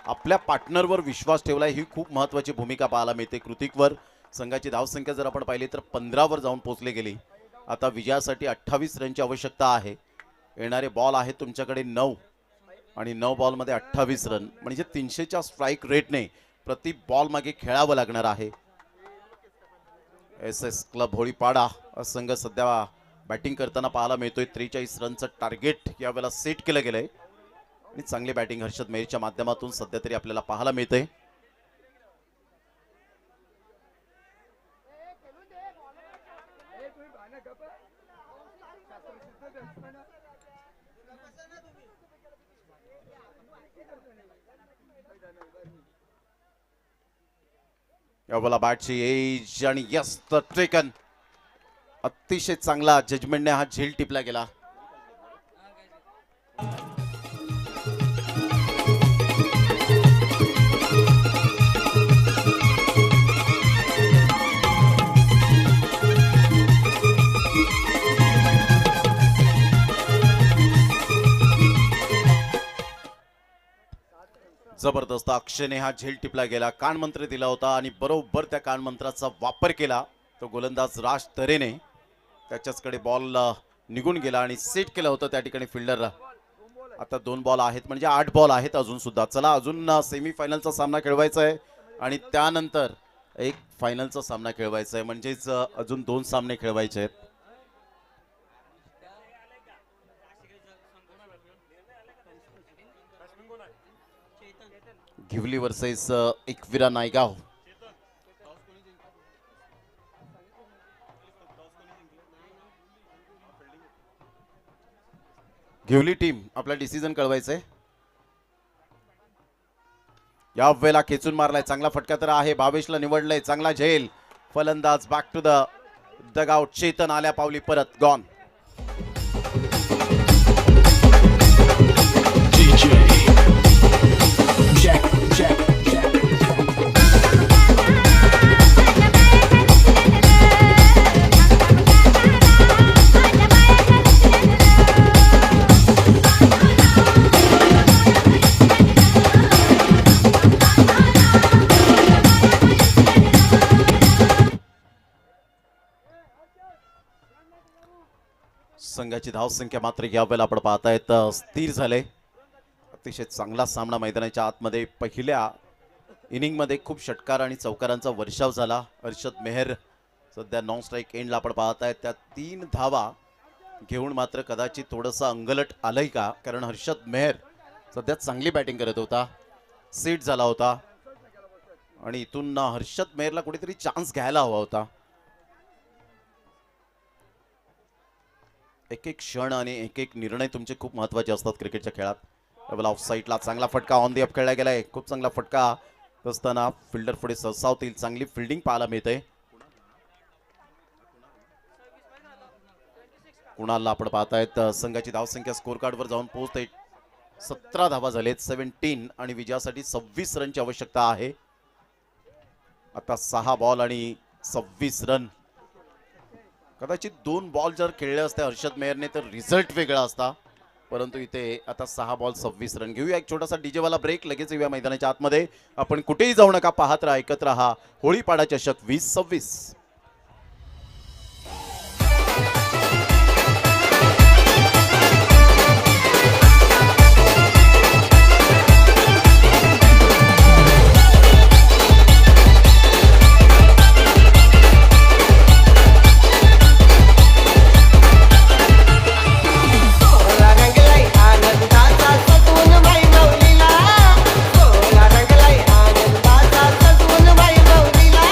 आपल्या पार्टनरवर विश्वास ठेवला ही खूप महत्त्वाची भूमिका पाहायला मिळते कृतिकवर. संघाची धावसंख्या जर आपण पाहिली तर 15 वर जाऊन पोहोचली गेली. आता विजयासाठी 28 रनची आवश्यकता आहे. येणारे बॉल आहेत तुमच्याकडे 9 आणि 9 बॉलमध्ये 28 रन म्हणजे 300च्या स्ट्राईक रेटने प्रति बॉल मागे खेळावं लागणार आहे. SS क्लब होळीपाडा संघ सध्या बॅटिंग करताना पाहायला मिळतोय. 43 रनचं टार्गेट यावेळेला सेट केलं गेलंय आणि चांगली बॅटिंग हर्षद मेहरच्या माध्यमातून सध्या तरी आपल्याला पाहायला मिळते. यावेळेला बॅटची एज आणि यस द टेकन. अतिशय चांगला जजमेंटने हा झेल टिपला गेला. जबरदस्त अक्षयने हा झेल टिपला गेला. कानमंत्र दिला होता आणि बरोबर त्या कानमंत्राचा वापर केला तो गोलंदाज राज तरेने. त्याच्याचकडे बॉल निघून गेला आणि सेट केलं होतं त्या ठिकाणी फिल्डरला. आता 2 बॉल आहेत म्हणजे 8 बॉल आहेत अजून सुद्धा. चला अजून सेमीफायनलचा सामना खेळवायचा आहे आणि त्यानंतर एक फायनलचा सामना खेळवायचा आहे. म्हणजेच अजून 2 सामने खेळवायचे आहेत. घिवली वर्सेस एकविरा नायगाव. घिवली टीम आपला डिसिजन कळवायचंय. या वेळेला खेचून मारलाय. चांगला फटका तर आहे. भावेशला निवडलंय. चांगला झेल. फलंदाज back to the dugout. Chetan आल्या पावली परत. गॉन. संघाची धावसंख्या मात्र यावेळेला आपण पाहतायत स्थिर झाले. अतिशय चांगला सामना मैदानाच्या आतमध्ये. पहिल्या इनिंगमध्ये खूप षटकार आणि चौकारांचा वर्षाव झाला. हर्षद मेहर सध्या नॉन स्ट्राईक एंडला आपण पाहतायत. त्या 3 धावा घेऊन मात्र कदाचित थोडंसं अंगलट आलंय का, कारण हर्षद मेहर सध्या चांगली बॅटिंग करत होता. सेट झाला होता आणि इथून हर्षद मेहरला कुठेतरी चान्स घ्यायला हवा होता. एक एक क्षण आणि एक एक निर्णय तुमचे खूप महत्त्वाचे असतात क्रिकेटच्या खेळात. त्यावेळेला ऑफ साईडला चांगला फटका ऑन दी अप खेळला गेलाय. खूप चांगला फटका असताना फिल्डर पुढे सरसावतील. चांगली फिल्डिंग पाहायला मिळते. कुणालला आपण पाहतायत. संघाची धावसंख्या स्कोर कार्डवर जाऊन पोहोचते. 17 धावा झालेत. 17 आणि विजयासाठी 26 रनची आवश्यकता आहे. आता 6 बॉल आणि 26 रन. कदाचित 2 बॉल जर खेळले असते हर्षद मेहरने तर रिझल्ट वेगळा असता. परंतु इथे आता 6 बॉल 26 रन. घेऊया एक छोटासा डीजे वाला ब्रेक, लगेच येऊया मैदानाच्या आतमध्ये. आपण कुठेही जाऊ नका, पाहत राहा, ऐकत राहा होळीपाडा चषक 2026. सोला रंगलाई आनंदाचा सजून बाई माऊलीला, सोला रंगलाई आनंदाचा सजून बाई माऊलीला.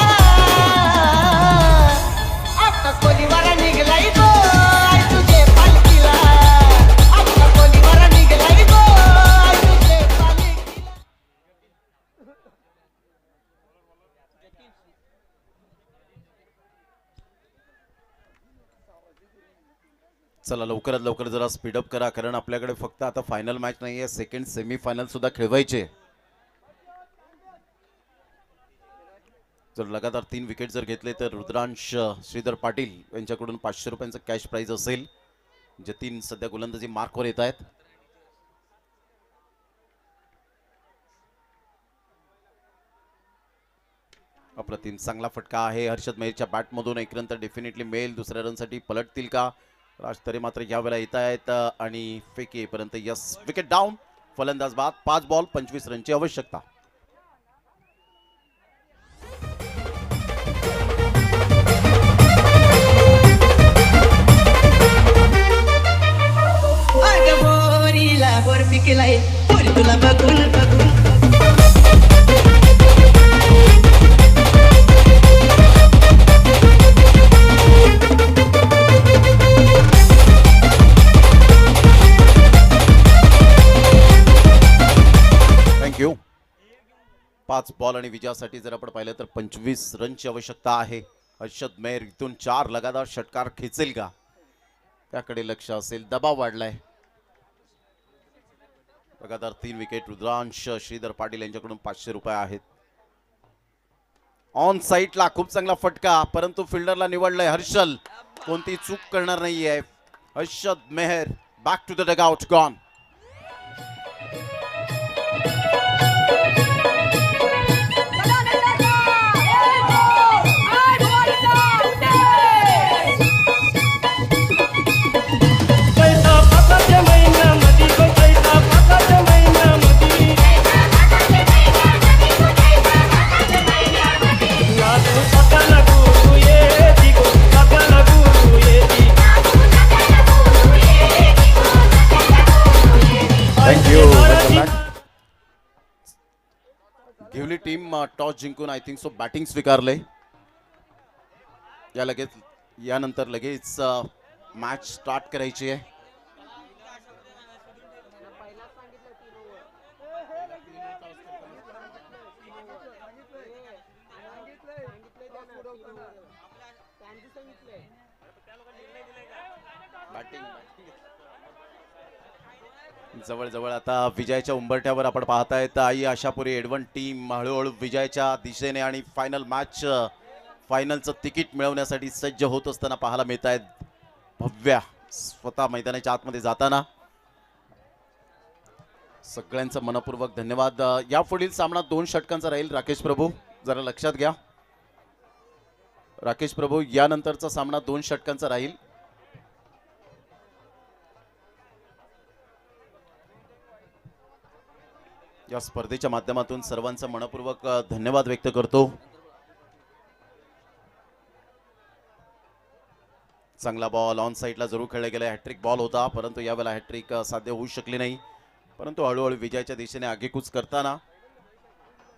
आता कोलीवारा निघलाई गो आई तुझे पालखीला, आता कोलीवारा निघलाई गो आई तुझे पालखीला. चला लवकरात लवकर जरा स्पीडअप करा, कारण आपल्याकडे फक्त आता फायनल मॅच नाही आहे, सेकंड सेमीफायनल सुद्धा खेळवायचे. जर लगातार 3 विकेट जर घेतले तर रुद्रांश श्रीधर पाटील यांच्याकडून 500 रुपयांचं कॅश प्राइज असेल. जतीन सध्या गोलंदाजी मार्कवर येत आहेत. अप्रतिम चांगला फटका आहे हर्षद मेहरच्या बॅटमधून. एक रन तर डेफिनेटली मिळेल. दुसऱ्या रनसाठी पलटतील का राज तरे मात्र या वेळेला येत आहेत आणि फेक येईपर्यंत यस, विकेट डाऊन. फलंदाज बाद. 5 बॉल 25 रनची आवश्यकता. अगं बोरीला बोर पिकलाय, बोरी तुला बघून बघून. थँक्यू. 5 बॉल आणि विजयासाठी जर आपण पाहिलं तर 25 रनची आवश्यकता आहे. हर्षद मेहर इथून 4 लगातार षटकार खेचेल का, त्याकडे लक्ष असेल. दबाव वाढलाय. लगातार 3 विकेट. रुद्रांश श्रीधर पाटील यांच्याकडून 500 रुपये आहेत. ऑन साईडला खूप चांगला फटका, परंतु फिल्डरला निवडलंय हर्षल. कोणती चूक करणार नाहीये. Harshad Mehar back to the dugout, gone. पैसा पाकाच्या महिन्यामध्ये गो, पैसा पाकाच्या महिन्यामध्ये. नाचू सकाळला गुरु येती गो, सकाळला गुरु येती. थँक्यू. घेवली टीम टॉस जिंकून आय थिंक सो बॅटिंग स्वीकारले. यानंतर लगेच मॅच स्टार्ट करायची आहे. जवळजवळ आता विजयाच्या उंबरठ्यावर आपण पाहतायत. आई आशापुरी एडवन टीम हळूहळू विजयाच्या दिशेने आणि फायनल मॅच, फायनलचं तिकीट मिळवण्यासाठी सज्ज होत असताना पाहायला मिळत आहेत. भव्या स्वतः मैदानाच्या आतमध्ये जाताना सगळ्यांचं मनपूर्वक धन्यवाद. यापुढील सामना 2 षटकांचा राहील. राकेश प्रभू जरा लक्षात घ्या. राकेश प्रभू, यानंतरचा सामना 2 षटकांचा राहील. या स्पर्धेच्या माध्यमातून सर्वांचा मनपूर्वक धन्यवाद व्यक्त करतो. चांगला बॉल ऑन साईडला जरूर खेळला गेला. हॅट्रिक बॉल होता, परंतु यावेळेला हॅट्रिक साध्य होऊ शकली नाही. परंतु हळूहळू विजयाच्या दिशेने आगेकूच करताना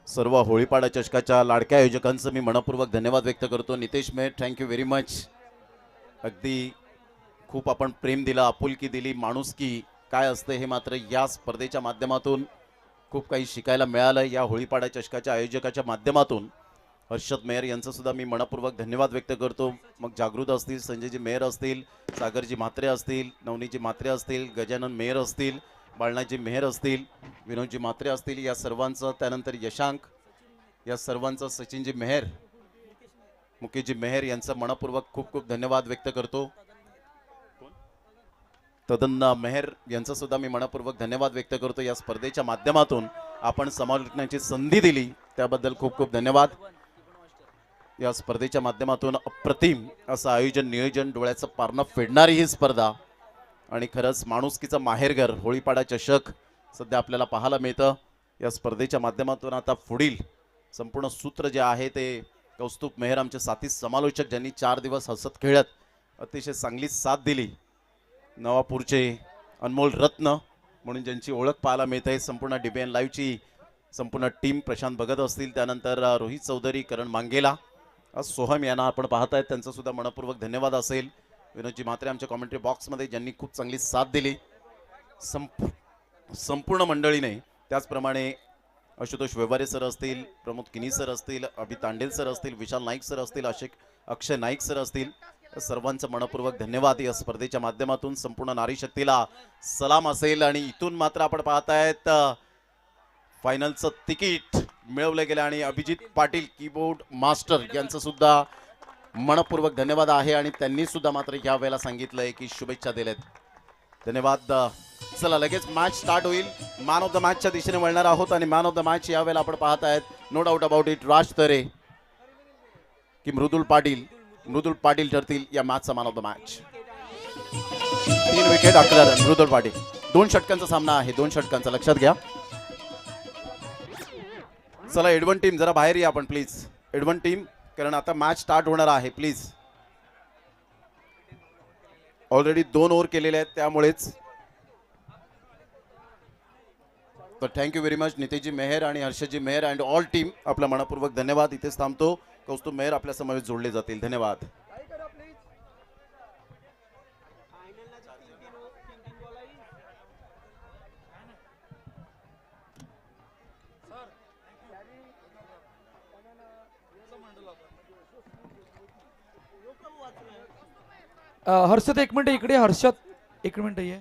सर्व होळीपाडा चषकाच्या लाडक्या आयोजकांचं मी मनपूर्वक धन्यवाद व्यक्त करतो. Nitesh Mehar, thank you very much. अगदी खूप आपण प्रेम दिलं, आपुलकी दिली, माणुसकी काय असते हे मात्र या स्पर्धेच्या माध्यमातून खूप काही शिकायला मिळालं. या होळीपाडा चषकाच्या आयोजकाच्या माध्यमातून हर्षद मेहर यांचं सुद्धा मी मनपूर्वक धन्यवाद व्यक्त करतो. मग जागृत असतील, संजयजी मेहर असतील, सागरजी म्हात्रे असतील, नवनीतजी म्हात्रे असतील, गजानन मेहर असतील, बाळनाजी मेहर असतील, विनोदजी म्हात्रे असतील, या सर्वांचं, त्यानंतर यशांक, या सर्वांचं, सचिनजी मेहर, मुकेशजी मेहर यांचं मनपूर्वक खूप खूप धन्यवाद व्यक्त करतो. तदन्ना मेहर यांचा सुद्धा मी मनपूर्वक धन्यवाद व्यक्त करतो. या स्पर्धेच्या माध्यमातून आपण समालोचनाची संधी दिली त्याबद्दल खूप खूप धन्यवाद. या स्पर्धेच्या माध्यमातून अप्रतिम असं आयोजन नियोजन, डोळ्याचं पारणं फेडणारी ही स्पर्धा आणि खरंच माणुसकीचं माहेरघर होळीपाडा चषक सध्या आपल्याला पाहायला मिळतं. या स्पर्धेच्या माध्यमातून आता पुढील संपूर्ण सूत्र जे आहे ते कौस्तुभ मेहर आमचे साथी समालोचक ज्यांनी 4 दिवस हसत खेळत अतिशय चांगली साथ दिली. नवापूरचे अनमोल रत्न म्हणून ज्यांची ओळख पाहायला मिळते. संपूर्ण DBN लाईव्हची संपूर्ण टीम प्रशांत भगत असतील, त्यानंतर रोहित चौधरी, करण मांगेला, सोहम यांना आपण पाहतायत त्यांचा सुद्धा मनपूर्वक धन्यवाद असेल. विनोदजी म्हात्रे आमच्या कॉमेंट्री बॉक्समध्ये ज्यांनी खूप चांगली साथ दिली संपूर्ण मंडळीने. त्याचप्रमाणे आशुतोष व्यवहारे सर असतील, प्रमोद किनी सर असतील, अभि तांडेल सर असतील, विशाल नाईक सर असतील, अक्षय नाईक सर असतील, सर्वांचं मनपूर्वक धन्यवाद. या स्पर्धेच्या माध्यमातून संपूर्ण नारी शक्तीला सलाम असेल. आणि इथून मात्र आपण पाहतायत फायनलचं तिकीट मिळवलं गेलं आणि अभिजित पाटील कीबोर्ड मास्टर यांचं सुद्धा मनपूर्वक धन्यवाद आहे. आणि त्यांनी सुद्धा मात्र या वेळेला सांगितलंय की शुभेच्छा दिल्यात. धन्यवाद. चला लगेच मॅच स्टार्ट होईल. मॅन ऑफ द मॅचच्या दिशेने वळणार आहोत आणि मॅन ऑफ द मॅच या वेळेला आपण पाहतायत no doubt about it Raj Tare की मृदुल पाटील ठरतील या मॅचचा man of the match. 3 wicket 11 run Mridul Patil. 2 षटकांचा सामना आहे, 2 षटकांचा लक्षात घ्या. चला एडवन टीम जरा बाहेर या आपण प्लीज. एडवन टीम कारण आता मॅच स्टार्ट होणार आहे प्लीज. ऑलरेडी 2 ओव्हर केलेले आहेत त्यामुळेच. तर थँक्यू व्हेरी मच नितेशजी मेहर आणि हर्षजी मेहर अँड ऑल टीम. आपला मनपूर्वक धन्यवाद. इथेच थांबतो. कौस्तुभ मेहर आपल्या समवेत जोडले जातील. धन्यवाद. हर्षद एक मिनिट इकडे. हर्षद एक मिनिट ये.